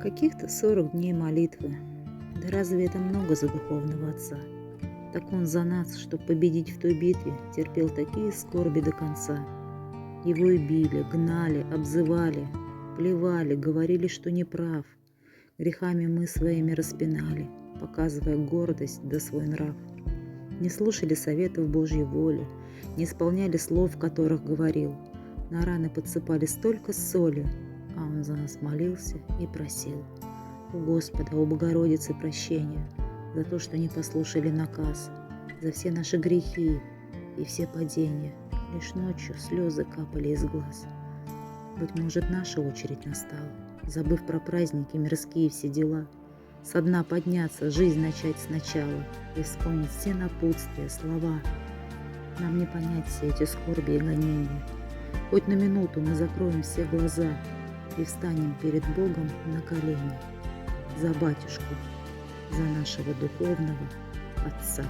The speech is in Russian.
Каких-то 40 дней молитвы. Да разве это много за духовного отца? Так он за нас, чтоб победить в той битве, терпел такие скорби до конца. Его и били, гнали, обзывали, плевали, говорили, что не прав. Грехами мы своими распинали, показывая гордость да свой нрав. Не слушали советов Божьей воли, не исполняли слов, которых говорил. На раны подсыпали столько соли, а он за нас молился и просил. У Господа, у Богородицы прощения за то, что не послушали наказ, за все наши грехи и все падения. Лишь ночью слезы капали из глаз. Быть может, наша очередь настала, забыв про праздники, мирские все дела, со дна подняться, жизнь начать сначала и вспомнить все напутствия, слова. Нам не понять все эти скорби и гонения. Хоть на минуту мы закроем все глаза и встанем перед Богом на колени за батюшку, за нашего духовного Отца.